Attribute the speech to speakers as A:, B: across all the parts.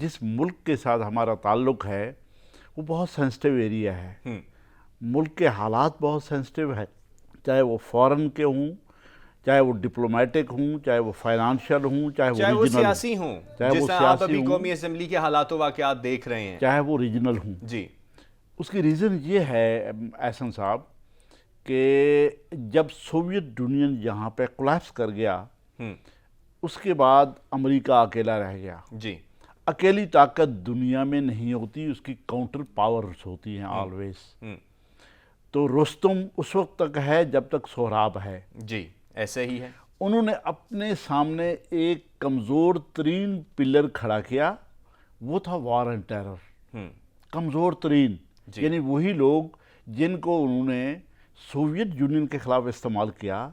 A: جس ملک کے ساتھ ہمارا تعلق ہے وہ بہت سینسٹیو ایریا ہے، ملک کے حالات بہت سینسٹیو ہے، چاہے وہ فورن کے ہوں، چاہے وہ ڈپلومیٹک ہوں، چاہے وہ فائنانشل ہوں، چاہے وہ ریجنل
B: سیاسی ہوں، جس طرح آپ ابھی قومی اسمبلی کے حالات و واقعات دیکھ رہے ہیں،
A: چاہے وہ ریجنل ہوں۔
B: جی،
A: اس کی ریزن یہ ہے احسن صاحب کہ جب سوویت یونین یہاں پہ کولیپس کر گیا، اس کے بعد امریکہ اکیلا رہ گیا۔
B: جی،
A: اکیلی طاقت دنیا میں نہیں ہوتی، اس کی کاؤنٹر پاورز ہوتی ہیں آلویز۔ تو رستم اس وقت تک ہے جب تک سہراب ہے۔
B: جی، ایسے ہی ہے۔
A: انہوں نے اپنے سامنے ایک کمزور ترین پلر کھڑا کیا، وہ تھا وار اینڈ ٹیرر، کمزور ترین، یعنی وہی لوگ جن کو انہوں نے سوویت یونین کے خلاف استعمال کیا،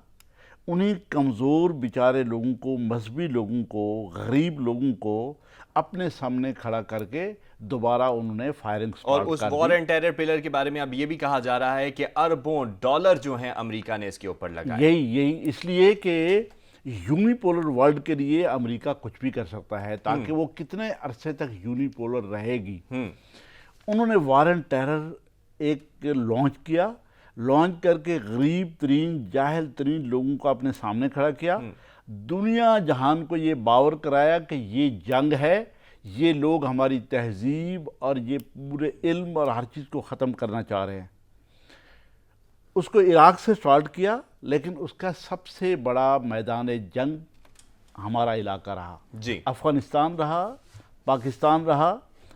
A: انہیں کمزور بیچارے لوگوں کو، مذہبی لوگوں کو، غریب لوگوں کو اپنے سامنے کھڑا کر کے دوبارہ انہوں نے فائرنگ
B: اور اس وار اینڈ ٹیرر پلر کے بارے میں اب یہ بھی کہا جا رہا ہے کہ اربوں ڈالر جو ہیں امریکہ نے اس کے اوپر لگائے۔
A: یہی اس لیے کہ یونیپولر ورلڈ کے لیے امریکہ کچھ بھی کر سکتا ہے، تاکہ وہ کتنے عرصے تک یونیپولر رہے گی۔ انہوں نے وار اینڈ ٹیرر ایک لانچ کیا، لانچ کر کے غریب ترین، جاہل ترین لوگوں کو اپنے سامنے کھڑا کیا، دنیا جہان کو یہ باور کرایا کہ یہ جنگ ہے، یہ لوگ ہماری تہذیب اور یہ پورے علم اور ہر چیز کو ختم کرنا چاہ رہے ہیں۔ اس کو عراق سے سٹارٹ کیا، لیکن اس کا سب سے بڑا میدان جنگ ہمارا علاقہ رہا،
B: جی،
A: افغانستان رہا، پاکستان رہا۔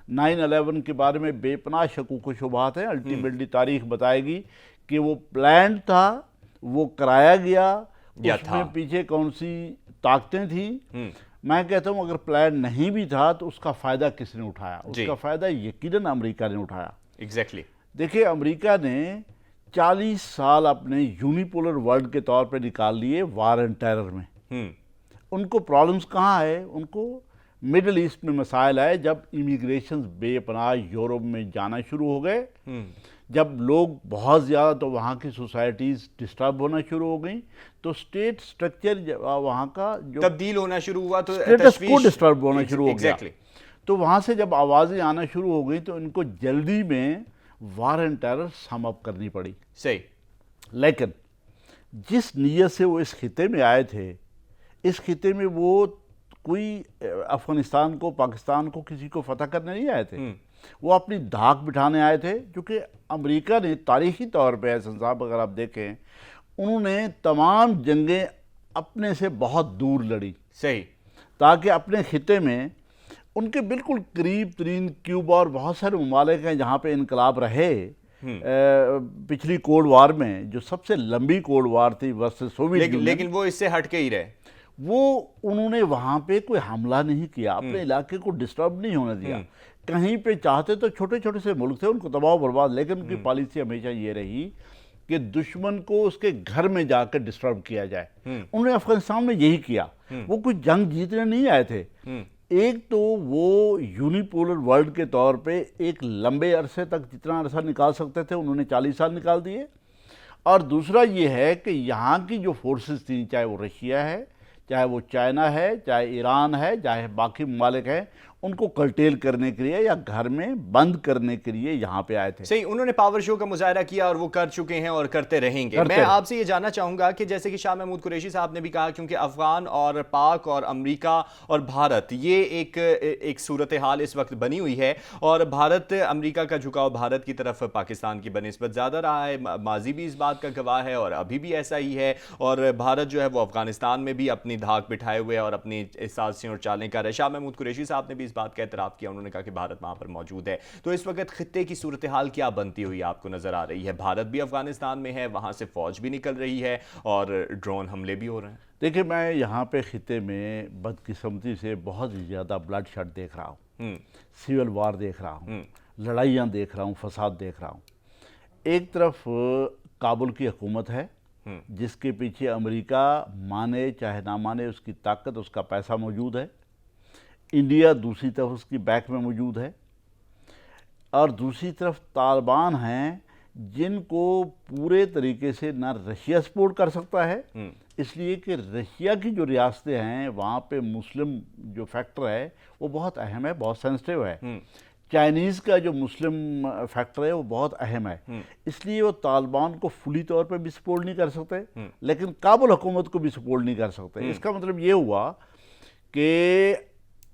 A: 9/11 کے بارے میں بے پناہ شکوک و شبہات ہیں، الٹیمیٹلی تاریخ بتائے گی کہ وہ پلانڈ تھا، وہ کرایا گیا، اس میں پیچھے کون سی طاقتیں تھیں۔ میں کہتا ہوں اگر پلان نہیں بھی تھا تو اس کا فائدہ کس نے اٹھایا؟ اس کا فائدہ یقیناً امریکہ نے اٹھایا۔
B: ایگزیکٹلی۔
A: دیکھیں، امریکہ نے 40 سال اپنے یونیپولر ورلڈ کے طور پہ نکال لیے وار اینڈ ٹیرر میں۔ ان کو پرابلمز کہاں آئے؟ ان کو مڈل ایسٹ میں مسائل آئے جب امیگریشنز بے پناہ یورپ میں جانا شروع ہو گئے، جب لوگ بہت زیادہ، تو وہاں کی سوسائٹیز ڈسٹرب ہونا شروع ہو گئیں، تو سٹیٹ سٹرکچر وہاں کا جو
B: تبدیل ہونا شروع ہوا، تو
A: سٹیٹس کو ڈسٹرب ہونا شروع ہو گیا۔
B: Exactly۔
A: تو وہاں سے جب آوازیں آنا شروع ہو گئی تو ان کو جلدی میں وار اینڈ ٹیرر سم اپ کرنی پڑی۔
B: صحیح۔
A: لیکن جس نیت سے وہ اس خطے میں آئے تھے، اس خطے میں وہ کوئی افغانستان کو، پاکستان کو، کسی کو فتح کرنے نہیں آئے تھے، وہ اپنی دھاک بٹھانے آئے تھے۔ کیونکہ امریکہ نے تاریخی طور پہ، حسن صاحب اگر آپ دیکھیں، انہوں نے تمام جنگیں اپنے سے بہت دور لڑی،
B: صحیح،
A: تاکہ اپنے خطے میں ان کے بالکل قریب ترین کیوبا اور بہت سارے ممالک ہیں جہاں پہ انقلاب رہے پچھلی کولڈ وار میں، جو سب سے لمبی کولڈ وار تھی ورسز سوویت یونین،
B: لیکن وہ اس سے ہٹ کے ہی رہے۔
A: وہ انہوں نے وہاں پہ کوئی حملہ نہیں کیا، اپنے علاقے کو ڈسٹرب نہیں ہونے دیا۔ کہیں پہ چاہتے تو چھوٹے چھوٹے سے ملک تھے، ان کو تباہ و برباد، لیکن ان کی پالیسی ہمیشہ یہ رہی کہ دشمن کو اس کے گھر میں جا کے ڈسٹرب کیا جائے۔ انہوں نے افغانستان میں یہی کیا۔ وہ کوئی جنگ جیتنے نہیں آئے تھے۔ ایک تو وہ یونیپولر ورلڈ کے طور پہ ایک لمبے عرصے تک جتنا عرصہ نکال سکتے تھے انہوں نے 40 سال نکال دیے، اور دوسرا یہ ہے کہ یہاں کی جو فورسز تھیں، چاہے وہ رشیا ہے، چاہے وہ چائنا ہے، چاہے ایران ہے، چاہے باقی ممالک ہیں، ان کو کرٹیل کرنے کے لیے یا گھر میں بند کرنے کے لیے یہاں پہ آئے تھے۔
B: صحیح، انہوں نے پاور شو کا مظاہرہ کیا اور وہ کر چکے ہیں اور کرتے رہیں گے۔ میں آپ سے یہ جاننا چاہوں گا کہ جیسے کہ شاہ محمود قریشی صاحب نے بھی کہا، کیونکہ افغان اور پاک اور امریکہ اور بھارت، یہ ایک صورتحال اس وقت بنی ہوئی ہے، اور بھارت، امریکہ کا جھکاؤ بھارت کی طرف پاکستان کی بنسبت زیادہ رہا ہے، ماضی بھی اس بات کا گواہ ہے اور ابھی بھی ایسا ہی ہے، اور بھارت جو ہے وہ افغانستان میں بھی اپنی دھاک بٹھائے ہوئے اور اپنی سازشیں اور چالیں کر رہے ہیں۔ شاہ محمود قریشی صاحب نے بھی اس بات کا اعتراف کیا، انہوں نے کہا کہ بھارت وہاں پر موجود ہے۔ تو اس وقت خطے کی صورتحال کیا بنتی ہوئی آپ کو نظر آ رہی ہے؟ بھارت بھی افغانستان میں ہے، وہاں سے فوج بھی نکل رہی ہے اور ڈرون حملے بھی ہو رہے ہیں۔
A: دیکھیں، میں یہاں پہ خطے میں بدقسمتی سے بہت زیادہ بلڈ شٹ دیکھ رہا ہوں، سیول وار دیکھ رہا ہوں، لڑائیاں دیکھ رہا ہوں، فساد دیکھ رہا ہوں۔ ایک طرف کابل کی حکومت ہے جس کے پیچھے امریکہ مانے چاہے نہ مانے، اس کی طاقت، اس کا پیسہ موجود ہے۔ انڈیا دوسری طرف اس کی بیک میں موجود ہے، اور دوسری طرف طالبان ہیں جن کو پورے طریقے سے نہ رشیا سپورٹ کر سکتا ہے، اس لیے کہ رشیا کی جو ریاستیں ہیں وہاں پہ مسلم جو فیکٹر ہے وہ بہت اہم ہے، بہت سینسٹیو ہے۔ چائنیز کا جو مسلم فیکٹر ہے وہ بہت اہم ہے، اس لیے وہ طالبان کو فلی طور پہ بھی سپورٹ نہیں کر سکتے، لیکن کابل حکومت کو بھی سپورٹ نہیں کر سکتے۔ اس کا مطلب یہ ہوا کہ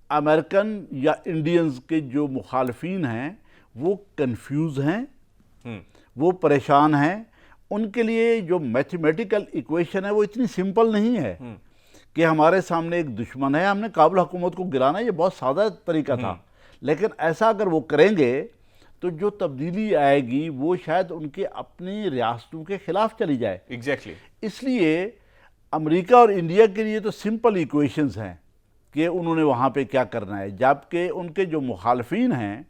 A: امریکن یا انڈینز کے جو مخالفین ہیں وہ کنفیوز ہیں، وہ پریشان ہیں، ان کے لیے جو میتھمیٹیکل ایکویشن ہے وہ اتنی سمپل نہیں ہے کہ ہمارے سامنے ایک دشمن ہے، ہم نے کابل حکومت کو گرانا، یہ بہت سادہ طریقہ تھا، لیکن ایسا اگر وہ کریں گے تو جو تبدیلی آئے گی وہ شاید ان کے اپنی ریاستوں کے خلاف چلی جائے۔
B: ایگزیکٹلی۔
A: اس لیے امریکہ اور انڈیا کے لیے تو سمپل ایکویشنز ہیں کہ انہوں نے وہاں پہ کیا کرنا ہے، جبکہ ان کے جو مخالفین ہیں،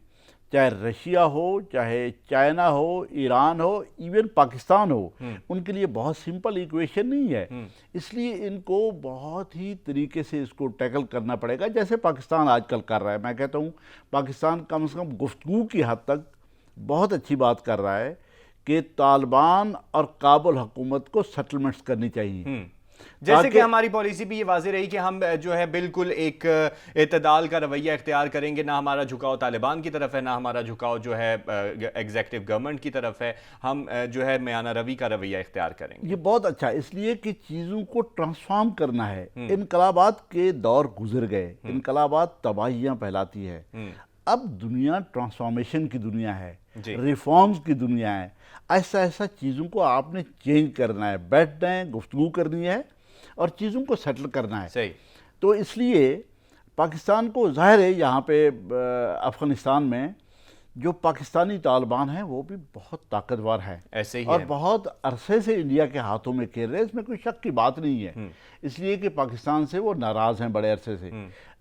A: چاہے رشیا ہو، چاہے چائنا ہو، ایران ہو، ایون پاکستان ہو، ان کے لیے بہت سمپل ایکویشن نہیں ہے۔ اس لیے ان کو بہت ہی طریقے سے اس کو ٹیکل کرنا پڑے گا، جیسے پاکستان آج کل کر رہا ہے۔ میں کہتا ہوں پاکستان کم سے کم گفتگو کی حد تک بہت اچھی بات کر رہا ہے کہ طالبان اور کابل حکومت کو سیٹلمنٹس کرنی چاہیے،
B: جیسے کہ ہماری پالیسی بھی یہ واضح رہی کہ ہم جو ہے بالکل ایک اعتدال کا رویہ اختیار کریں گے، نہ ہمارا جھکاؤ طالبان کی طرف ہے، نہ ہمارا جھکاؤ جو ہے ایگزیکٹو گورنمنٹ کی طرف ہے، ہم جو ہے میانہ روی کا رویہ اختیار کریں گے۔
A: یہ بہت اچھا، اس لیے کہ چیزوں کو ٹرانسفارم کرنا ہے۔ انقلابات کے دور گزر گئے، انقلابات تباہیاں پھیلاتی ہے، اب دنیا ٹرانسفارمیشن کی دنیا ہے، ریفارمز کی دنیا ہے۔ ایسا ایسا چیزوں کو آپ نے چینج کرنا ہے، بیٹھنا ہے، گفتگو کرنی ہے اور چیزوں کو سیٹل کرنا ہے۔
B: صحیح۔ تو
A: اس لیے پاکستان کو ظاہر ہے یہاں پہ افغانستان میں جو پاکستانی طالبان ہیں وہ بھی بہت طاقتور ہے،
B: ایسے ہی
A: اور بہت عرصے سے انڈیا کے ہاتھوں میں کھیل رہے ہیں، اس میں کوئی شک کی بات نہیں ہے، اس لیے کہ پاکستان سے وہ ناراض ہیں بڑے عرصے سے۔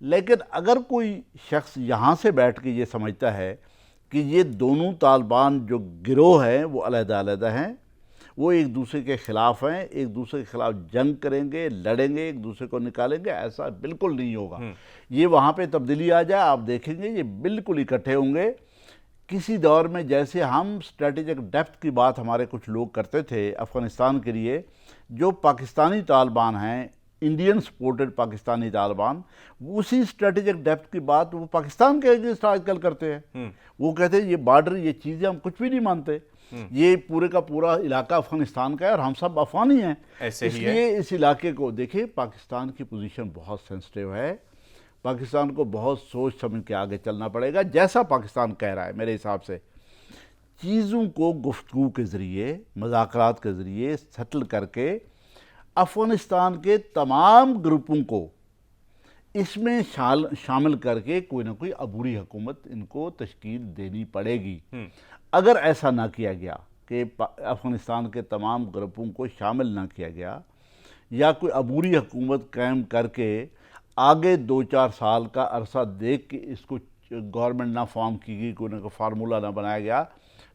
A: لیکن اگر کوئی شخص یہاں سے بیٹھ کے یہ سمجھتا ہے کہ یہ دونوں طالبان جو گروہ ہیں وہ علیحدہ علیحدہ ہیں، وہ ایک دوسرے کے خلاف ہیں، ایک دوسرے کے خلاف جنگ کریں گے، لڑیں گے، ایک دوسرے کو نکالیں گے، ایسا بالکل نہیں ہوگا۔ یہ وہاں پہ تبدیلی آ جائے، آپ دیکھیں گے یہ بالکل اکٹھے ہوں گے۔ کسی دور میں جیسے ہم اسٹریٹجک ڈیپتھ کی بات ہمارے کچھ لوگ کرتے تھے افغانستان کے لیے، جو پاکستانی طالبان ہیں، انڈین سپورٹڈ پاکستانی طالبان، اسی اسٹریٹجک ڈیپتھ کی بات وہ پاکستان کے اگینسٹ آج کل کرتے ہیں۔ وہ کہتے ہیں یہ بارڈر، یہ چیزیں ہم کچھ بھی نہیں مانتے، یہ پورے کا پورا علاقہ افغانستان کا ہے اور ہم سب افغانی ہیں۔ اس لیے اس علاقے کو دیکھیں، پاکستان کی پوزیشن بہت سینسٹیو ہے، پاکستان کو بہت سوچ سمجھ کے آگے چلنا پڑے گا، جیسا پاکستان کہہ رہا ہے۔ میرے حساب سے چیزوں کو گفتگو کے ذریعے، مذاکرات کے ذریعے سیٹل کر کے افغانستان کے تمام گروپوں کو اس میں شامل کر کے کوئی نہ کوئی عبوری حکومت ان کو تشکیل دینی پڑے گی۔ اگر ایسا نہ کیا گیا کہ افغانستان کے تمام گروپوں کو شامل نہ کیا گیا، یا کوئی عبوری حکومت قائم کر کے آگے 2-4 سال کا عرصہ دیکھ کے اس کو گورنمنٹ نہ فارم کی گئی، کوئی نہ کوئی فارمولہ نہ بنایا گیا،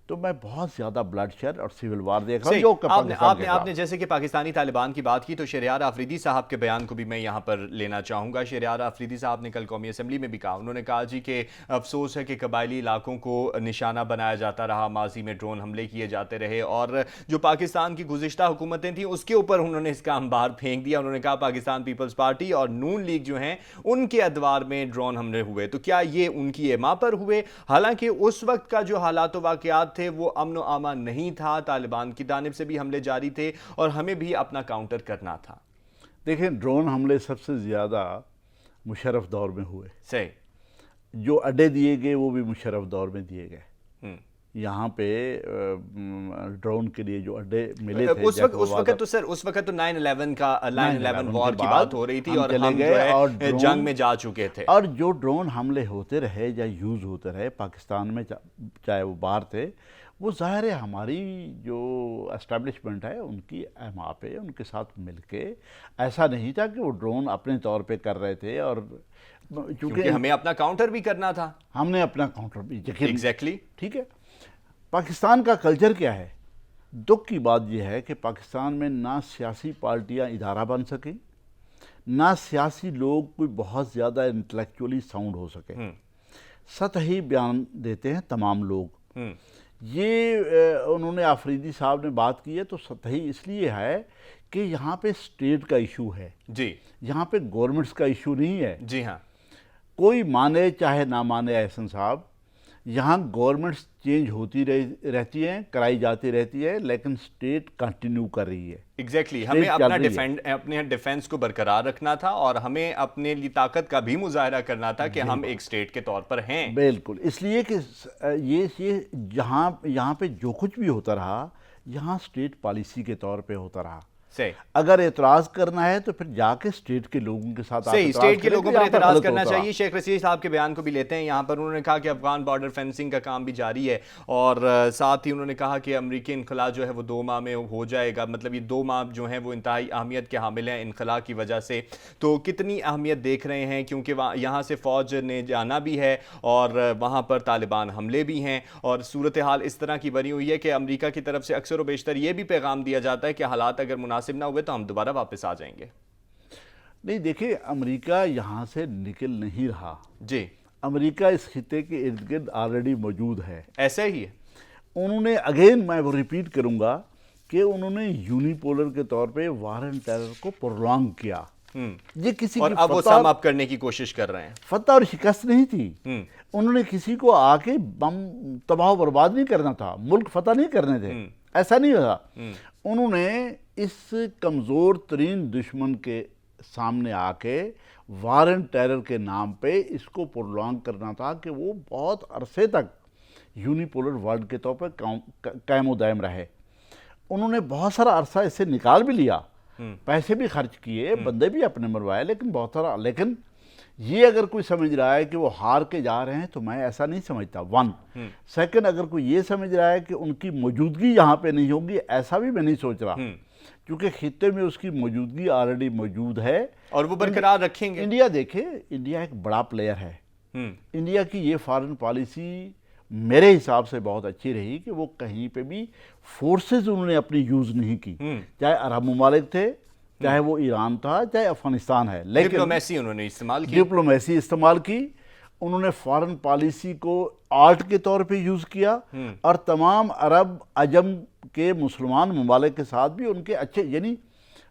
A: تو میں بہت زیادہ بلڈ شیڈ اور سیول وار دیکھ رہا ہوں۔
B: آپ نے جیسے کہ پاکستانی طالبان کی بات کی تو شہریار آفریدی صاحب کے بیان کو بھی میں یہاں پر لینا چاہوں گا۔ شہریار آفریدی صاحب نے کل قومی اسمبلی میں بھی کہا، انہوں نے کہا جی کہ افسوس ہے کہ قبائلی علاقوں کو نشانہ بنایا جاتا رہا، ماضی میں ڈرون حملے کیے جاتے رہے، اور جو پاکستان کی گزشتہ حکومتیں تھیں اس کے اوپر انہوں نے اس کا انبار پھینک دیا۔ انہوں نے کہا پاکستان پیپلز پارٹی اور نون لیگ جو ہیں ان کے ادوار میں ڈرون حملے ہوئے، تو کیا یہ ان کی ایما پر ہوئے؟ حالانکہ اس وقت کا جو حالات و واقعات تھے وہ امن و امان نہیں تھا، طالبان کی جانب سے بھی حملے جاری تھے اور ہمیں بھی اپنا کاؤنٹر کرنا تھا۔
A: دیکھیں، ڈرون حملے سب سے زیادہ مشرف دور میں ہوئے،
B: صحیح،
A: جو اڈے دیے گئے وہ بھی مشرف دور میں دیے گئے۔ یہاں پہ ڈرون کے لیے جو اڈے ملے تھے
B: اس وقت تو 9/11 وار کی بات ہو رہی تھی اور ہم جو ہے جنگ میں جا چکے تھے،
A: اور جو ڈرون حملے ہوتے رہے یا یوز ہوتے رہے پاکستان میں، چاہے وہ باہر تھے، وہ ظاہر ہے ہماری جو اسٹیبلشمنٹ ہے ان کی احما پہ ان کے ساتھ مل کے، ایسا نہیں تھا کہ وہ ڈرون اپنے طور پہ کر رہے تھے، اور
B: چونکہ ہمیں اپنا کاؤنٹر بھی کرنا تھا،
A: ہم نے اپنا کاؤنٹر بھی
B: ایگزیکٹلی،
A: ٹھیک ہے۔ پاکستان کا کلچر کیا ہے؟ دکھ کی بات یہ ہے کہ پاکستان میں نہ سیاسی پارٹیاں ادارہ بن سکیں، نہ سیاسی لوگ کوئی بہت زیادہ انٹلیکچولی ساؤنڈ ہو سکے، سطحی بیان دیتے ہیں تمام لوگ۔ یہ انہوں نے آفریدی صاحب نے بات کی ہے تو سطحی اس لیے ہے کہ یہاں پہ اسٹیٹ کا ایشو ہے،
B: جی
A: یہاں پہ گورنمنٹس کا ایشو نہیں ہے.
B: جی ہاں
A: کوئی مانے چاہے نہ مانے احسن صاحب، یہاں گورنمنٹس چینج ہوتی رہتی ہیں، کرائی جاتی رہتی ہے، لیکن اسٹیٹ کنٹینیو کر رہی ہے.
B: ایگزیکٹلی ہمیں اپنے ڈیفینس کو برقرار رکھنا تھا اور ہمیں اپنے لیے طاقت کا بھی مظاہرہ کرنا تھا کہ ہم ایک اسٹیٹ کے طور پر ہیں.
A: بالکل، اس لیے کہ یہ یہاں پہ جو کچھ بھی ہوتا رہا یہاں اسٹیٹ پالیسی کے طور پہ ہوتا رہا.
B: صحیح،
A: اگر اعتراض کرنا ہے تو پھر جا کے اسٹیٹ کے لوگوں کے ساتھ
B: صحیح اسٹیٹ کے لوگوں پر اعتراض کرنا چاہیے. شیخ رشید صاحب کے بیان کو بھی لیتے ہیں یہاں پر. انہوں نے کہا کہ افغان بارڈر فینسنگ کا کام بھی جاری ہے اور ساتھ ہی انہوں نے کہا کہ امریکی انخلاء جو ہے وہ 2 ماہ میں ہو جائے گا. مطلب یہ 2 ماہ جو ہیں وہ انتہائی اہمیت کے حامل ہیں انخلاء کی وجہ سے. تو کتنی اہمیت دیکھ رہے ہیں کیونکہ یہاں سے فوج نے جانا بھی ہے اور وہاں پر طالبان حملے بھی ہیں اور صورتحال اس طرح کی بنی ہوئی ہے کہ امریکہ کی طرف سے اکثر و بیشتر یہ بھی پیغام دیا جاتا ہے کہ حالات اگر مناسب نہ ہوئے تو ہم دوبارہ واپس آ جائیں گے.
A: نہیں دیکھیں، امریکہ یہاں سے نکل نہیں رہا.
B: جی،
A: امریکہ اس خطے کے ارد گرد آلریڈی موجود ہے.
B: ایسا ہی ہے.
A: انہوں نے اگین میں وہ ریپیٹ کروں گا کہ انہوں نے یونیپولر کے طور پہ وار اینڈ ٹیرر کو پرولونگ کیا. یہ کسی
B: اور
A: کی
B: اب وہ سم اپ کرنے کی کوشش کر رہے ہیں.
A: فتح اور شکست نہیں تھی. انہوں نے کسی کو آ کے بم تباہ و برباد نہیں کرنا تھا، ملک فتح نہیں کرنے تھے، ایسا نہیں ہوا. انہوں نے اس کمزور ترین دشمن کے سامنے آ کے وار اینڈ ٹیرر کے نام پہ اس کو پرولونگ کرنا تھا کہ وہ بہت عرصے تک یونیپولر ورلڈ کے طور پر قائم و دائم رہے. انہوں نے بہت سارا عرصہ اس سے نکال بھی لیا، پیسے بھی خرچ کیے، بندے بھی اپنے مروائے، لیکن بہت سارا. لیکن یہ اگر کوئی سمجھ رہا ہے کہ وہ ہار کے جا رہے ہیں تو میں ایسا نہیں سمجھتا. 1 سیکنڈ، اگر کوئی یہ سمجھ رہا ہے کہ ان کی موجودگی یہاں پہ نہیں ہوگی، ایسا بھی میں نہیں سوچ رہا، کیونکہ خطے میں اس کی موجودگی آلریڈی موجود ہے
B: اور وہ برقرار رکھیں گے.
A: انڈیا دیکھیں، انڈیا ایک بڑا پلیئر ہے. انڈیا کی یہ فارن پالیسی میرے حساب سے بہت اچھی رہی کہ وہ کہیں پہ بھی فورسز انہوں نے اپنی یوز نہیں کی، چاہے عرب ممالک تھے، چاہے وہ ایران تھا، چاہے افغانستان ہے. لیکن
B: ڈپلومیسی انہوں نے استعمال کی.
A: ڈپلومیسی استعمال کی. انہوں نے فارن پالیسی کو آرٹ کے طور پہ یوز کیا اور تمام عرب عجم کے مسلمان ممالک کے ساتھ بھی ان کے اچھے، یعنی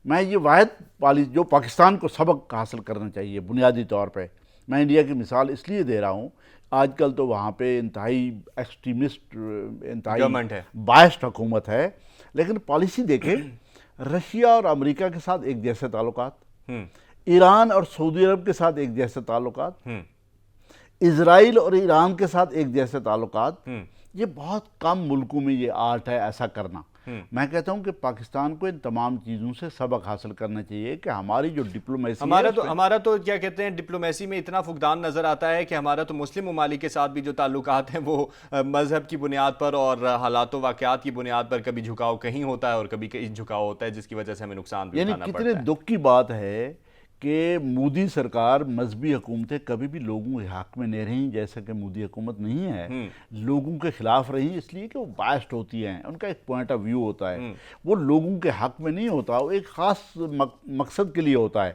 A: میں یہ واحد پالیسی جو پاکستان کو سبق حاصل کرنا چاہیے بنیادی طور پہ. میں انڈیا کی مثال اس لیے دے رہا ہوں، آج کل تو وہاں پہ انتہائی ایکسٹریمسٹ، انتہائی بائسڈ حکومت ہے، لیکن پالیسی دیکھیں. رشیا اور امریکہ کے ساتھ ایک جیسے تعلقات، ایران اور سعودی عرب کے ساتھ ایک جیسے تعلقات، اسرائیل اور ایران کے ساتھ ایک جیسے تعلقات. یہ بہت کم ملکوں میں یہ آرٹ ہے ایسا کرنا. میں کہتا ہوں کہ پاکستان کو ان تمام چیزوں سے سبق حاصل کرنا چاہیے کہ ہماری جو ڈپلومیسی
B: ہمارا تو کیا کہتے ہیں ڈپلومیسی میں اتنا فقدان نظر آتا ہے کہ ہمارا تو مسلم ممالک کے ساتھ بھی جو تعلقات ہیں وہ مذہب کی بنیاد پر اور حالات و واقعات کی بنیاد پر کبھی جھکاؤ کہیں ہوتا ہے اور کبھی کہیں جھکاؤ ہوتا ہے، جس کی وجہ سے ہمیں نقصان بھی اٹھانا پڑتا ہے.
A: یعنی کتنے دکھ کی بات ہے کہ مودی سرکار، مذہبی حکومتیں کبھی بھی لوگوں کے حق میں نہیں رہیں، جیسا کہ مودی حکومت نہیں ہے، لوگوں کے خلاف رہیں، اس لیے کہ وہ بائسڈ ہوتی ہیں، ان کا ایک پوائنٹ آف ویو ہوتا ہے، وہ لوگوں کے حق میں نہیں ہوتا، وہ ایک خاص مقصد کے لیے ہوتا ہے.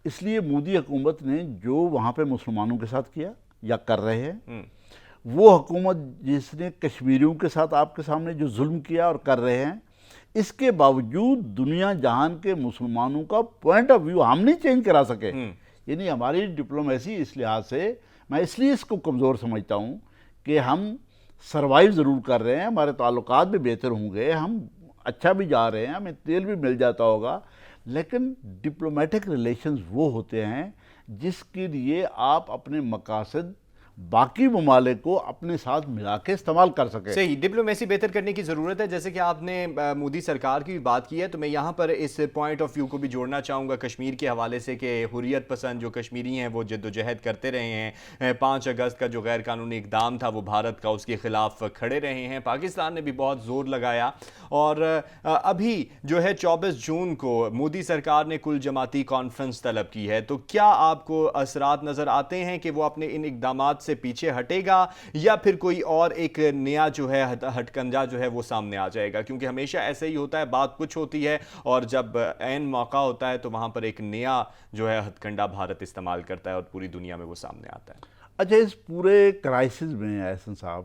A: اس لیے مودی حکومت نے جو وہاں پہ مسلمانوں کے ساتھ کیا یا کر رہے ہیں، وہ حکومت جس نے کشمیریوں کے ساتھ آپ کے سامنے جو ظلم کیا اور کر رہے ہیں، اس کے باوجود دنیا جہان کے مسلمانوں کا پوائنٹ آف ویو ہم نہیں چینج کرا سکے. یعنی ہماری ڈپلومیسی اس لحاظ سے، میں اس لیے اس کو کمزور سمجھتا ہوں کہ ہم سروائیو ضرور کر رہے ہیں، ہمارے تعلقات بھی بہتر ہوں گے، ہم اچھا بھی جا رہے ہیں، ہمیں تیل بھی مل جاتا ہوگا، لیکن ڈپلومیٹک ریلیشنز وہ ہوتے ہیں جس کے لیے آپ اپنے مقاصد باقی ممالک کو اپنے ساتھ ملا کے استعمال کر سکے.
B: صحیح، ڈپلومیسی بہتر کرنے کی ضرورت ہے. جیسے کہ آپ نے مودی سرکار کی بات کی ہے تو میں یہاں پر اس پوائنٹ آف ویو کو بھی جوڑنا چاہوں گا کشمیر کے حوالے سے کہ حریت پسند جو کشمیری ہیں وہ جد و جہد کرتے رہے ہیں. 5 اگست کا جو غیر قانونی اقدام تھا وہ بھارت کا، اس کے خلاف کھڑے رہے ہیں. پاکستان نے بھی بہت زور لگایا اور ابھی جو ہے 24 جون کو مودی سرکار نے کل جماعتی کانفرنس طلب کی ہے. تو کیا آپ کو اثرات نظر آتے ہیں کہ وہ اپنے ان اقدامات سے پیچھے ہٹے گا یا پھر کوئی اور ایک نیا جو ہے ہٹکنجا جو ہے وہ سامنے آ جائے گا؟ کیونکہ ہمیشہ ایسے ہی ہوتا ہے، بات کچھ ہوتی ہے اور جب عین موقع ہوتا ہے تو وہاں پر ایک نیا جو ہے ہتھکنڈا بھارت استعمال کرتا ہے اور پوری دنیا میں وہ سامنے آتا ہے.
A: اچھا، اس پورے کرائسس میں احسن صاحب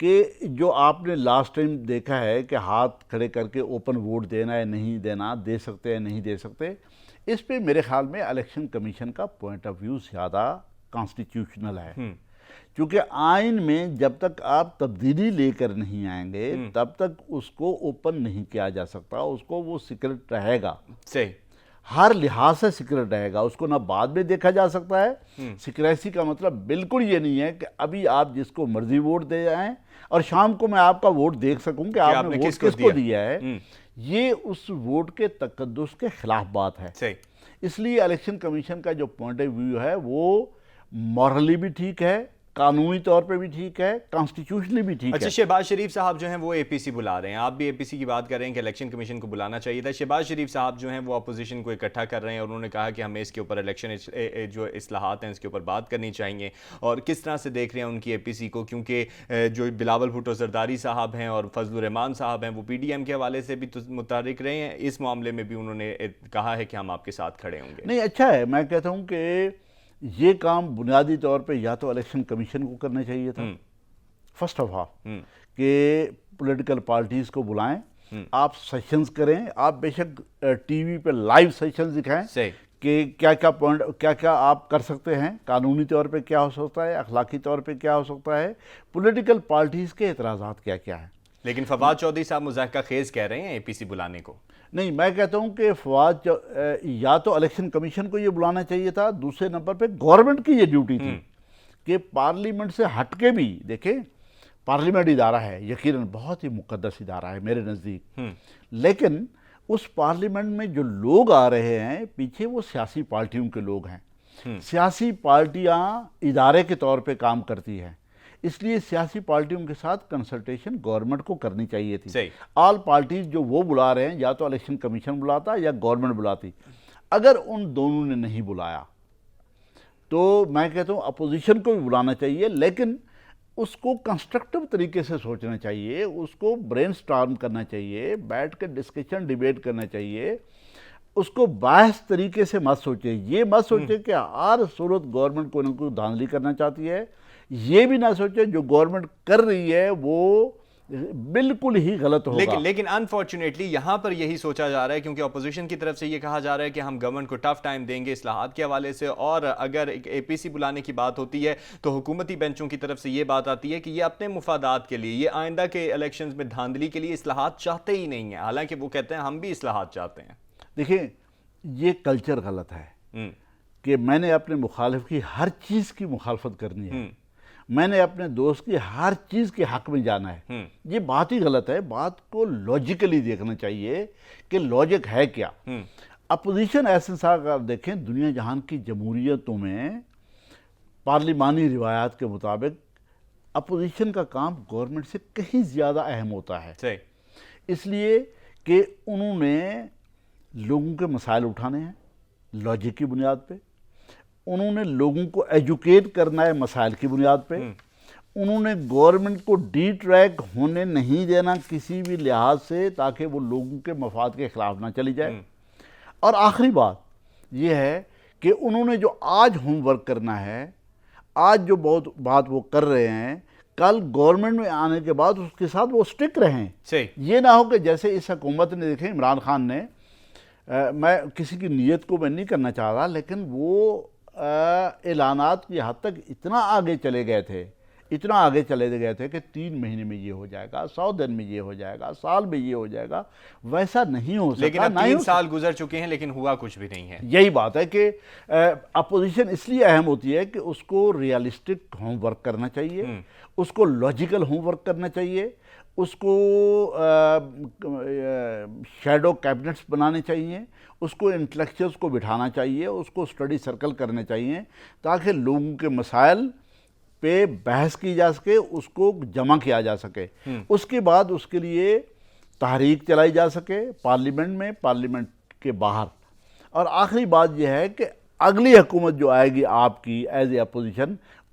A: کہ جو آپ نے لاسٹ ٹائم دیکھا ہے کہ ہاتھ کھڑے کر کے اوپن ووٹ دینا ہے نہیں دینا، دے سکتے ہیں نہیں دے سکتے، اس پہ میرے خیال میں الیکشن کمیشن کا پوائنٹ آف ویو زیادہ کانسٹیٹیوشنل ہے، کیونکہ آئین میں جب تک آپ تبدیلی لے کر نہیں آئیں گے تب تک اس کو اوپن نہیں کیا جا سکتا، اس کو وہ سیکرٹ رہے گا،
B: صحیح،
A: ہر لحاظ سے سیکرٹ رہے گا، اس کو نہ بعد میں دیکھا جا سکتا ہے۔ سیکریسی کا مطلب بالکل یہ نہیں ہے کہ ابھی آپ جس کو مرضی ووٹ دے جائیں اور شام کو میں آپ کا ووٹ دیکھ سکوں کہ آپ نے ووٹ کس کو دیا ہے، یہ اس ووٹ کے تقدس کے خلاف بات ہے۔
B: صحیح،
A: اس لیے الیکشن کمیشن کا جو پوائنٹ آف ویو ہے وہ مورلی بھی ٹھیک ہے، قانونی طور پہ بھی ٹھیک ہے، کانسٹیٹیوشنلی بھی ٹھیک ہے۔
B: اچھا، شہباز شریف صاحب جو ہیں وہ اے پی سی بلا رہے ہیں، آپ بھی اے پی سی کی بات کر رہے ہیں کہ الیکشن کمیشن کو بلانا چاہیے تھا۔ شہباز شریف صاحب جو ہیں وہ اپوزیشن کو اکٹھا کر رہے ہیں اور انہوں نے کہا کہ ہمیں اس کے اوپر الیکشن جو اصلاحات ہیں اس کے اوپر بات کرنی چاہیے، اور کس طرح سے دیکھ رہے ہیں ان کی اے پی سی کو، کیونکہ جو بلاول بھٹو زرداری صاحب ہیں اور فضل الرحمان صاحب ہیں وہ پی ڈی ایم کے حوالے سے بھی متحرک رہے ہیں، اس معاملے میں بھی انہوں نے کہا ہے کہ ہم آپ کے ساتھ کھڑے ہوں گے۔
A: نہیں، اچھا ہے، میں کہتا ہوں کہ یہ کام بنیادی طور پہ یا تو الیکشن کمیشن کو کرنا چاہیے تھا، فرسٹ آف آل، کہ پولیٹیکل پارٹیز کو بلائیں، آپ سیشنز کریں، آپ بے شک ٹی وی پہ لائیو سیشنز دکھائیں کہ کیا کیا آپ کر سکتے ہیں، قانونی طور پہ کیا ہو سکتا ہے، اخلاقی طور پہ کیا ہو سکتا ہے، پولیٹیکل پارٹیز کے اعتراضات کیا کیا ہیں۔
B: لیکن فواد چودھری صاحب مضحکہ خیز کہہ رہے ہیں اے پی سی بلانے کو۔
A: نہیں، میں کہتا ہوں کہ فواد یا تو الیکشن کمیشن کو یہ بلانا چاہیے تھا، دوسرے نمبر پہ گورنمنٹ کی یہ ڈیوٹی تھی کہ پارلیمنٹ سے ہٹ کے بھی، دیکھیں پارلیمنٹ ادارہ ہے، یقیناً بہت ہی مقدس ادارہ ہے میرے نزدیک، لیکن اس پارلیمنٹ میں جو لوگ آ رہے ہیں پیچھے وہ سیاسی پارٹیوں کے لوگ ہیں، سیاسی پارٹیاں ادارے کے طور پہ کام کرتی ہیں، اس لیے سیاسی پارٹیوں کے ساتھ کنسلٹیشن گورنمنٹ کو کرنی چاہیے تھی۔ آل پارٹیز جو وہ بلا رہے ہیں یا تو الیکشن کمیشن بلاتا یا گورنمنٹ بلاتی، اگر ان دونوں نے نہیں بلایا تو میں کہتا ہوں اپوزیشن کو بھی بلانا چاہیے، لیکن اس کو کنسٹرکٹیو طریقے سے سوچنا چاہیے، اس کو برین سٹارم کرنا چاہیے، بیٹھ کے ڈسکشن ڈیبیٹ کرنا چاہیے، اس کو باعث طریقے سے مت سوچے، یہ مت سوچے کہ ہر صورت گورنمنٹ کو نہ کوئی دھاندلی کرنا چاہتی ہے، یہ بھی نہ سوچے جو گورنمنٹ کر رہی ہے وہ بالکل ہی غلط ہوگا۔
B: لیکن انفارچونیٹلی یہاں پر یہی سوچا جا رہا ہے، کیونکہ اپوزیشن کی طرف سے یہ کہا جا رہا ہے کہ ہم گورنمنٹ کو ٹف ٹائم دیں گے اصلاحات کے حوالے سے، اور اگر اے پی سی بلانے کی بات ہوتی ہے تو حکومتی بینچوں کی طرف سے یہ بات آتی ہے کہ یہ اپنے مفادات کے لیے، یہ آئندہ کے الیکشنز میں دھاندلی کے لیے اصلاحات چاہتے ہی نہیں ہیں، حالانکہ وہ کہتے ہیں ہم بھی اصلاحات چاہتے ہیں۔
A: دیکھیں، یہ کلچر غلط ہے کہ میں نے اپنے مخالف کی ہر چیز کی مخالفت کرنی ہے، میں نے اپنے دوست کی ہر چیز کے حق میں جانا ہے، یہ بات ہی غلط ہے۔ بات کو لاجیکلی دیکھنا چاہیے کہ لاجک ہے کیا۔ اپوزیشن ایسنس اگر دیکھیں دنیا جہان کی جمہوریتوں میں پارلیمانی روایات کے مطابق اپوزیشن کا کام گورنمنٹ سے کہیں زیادہ اہم ہوتا ہے، اس لیے کہ انہوں نے لوگوں کے مسائل اٹھانے ہیں لاجک کی بنیاد پہ، انہوں نے لوگوں کو ایجوکیٹ کرنا ہے مسائل کی بنیاد پہ، انہوں نے گورنمنٹ کو ڈی ٹریک ہونے نہیں دینا کسی بھی لحاظ سے تاکہ وہ لوگوں کے مفاد کے خلاف نہ چلی جائے، اور آخری بات یہ ہے کہ انہوں نے جو آج ہوم ورک کرنا ہے، آج جو بات وہ کر رہے ہیں، کل گورنمنٹ میں آنے کے بعد اس کے ساتھ وہ سٹک رہیں، یہ نہ ہو کہ جیسے اس حکومت نے، دیکھیں عمران خان نے، میں کسی کی نیت کو میں نہیں کرنا چاہ رہا، لیکن وہ اعلانات کی حد تک اتنا آگے چلے گئے تھے کہ 3 مہینے میں یہ ہو جائے گا، 100 دن میں یہ ہو جائے گا، سال میں یہ ہو جائے گا، ویسا نہیں ہو سکتا۔
B: لیکن اب 3 سال گزر چکے ہیں لیکن ہوا کچھ بھی نہیں ہے۔
A: یہی بات ہے کہ اپوزیشن اس لیے اہم ہوتی ہے کہ اس کو ریئلسٹک ہوم ورک کرنا چاہیے، اس کو لاجیکل ہوم ورک کرنا چاہیے، اس کو شیڈو کیبنٹس بنانے چاہیے، اس کو انٹلیکچوئلس کو بٹھانا چاہیے، اس کو اسٹڈی سرکل کرنے چاہیے تاکہ لوگوں کے مسائل پہ بحث کی جا سکے، اس کو جمع کیا جا سکے، اس کے بعد اس کے لیے تحریک چلائی جا سکے پارلیمنٹ میں، پارلیمنٹ کے باہر۔ اور آخری بات یہ ہے کہ اگلی حکومت جو آئے گی آپ کی ایز اے اپوزیشن،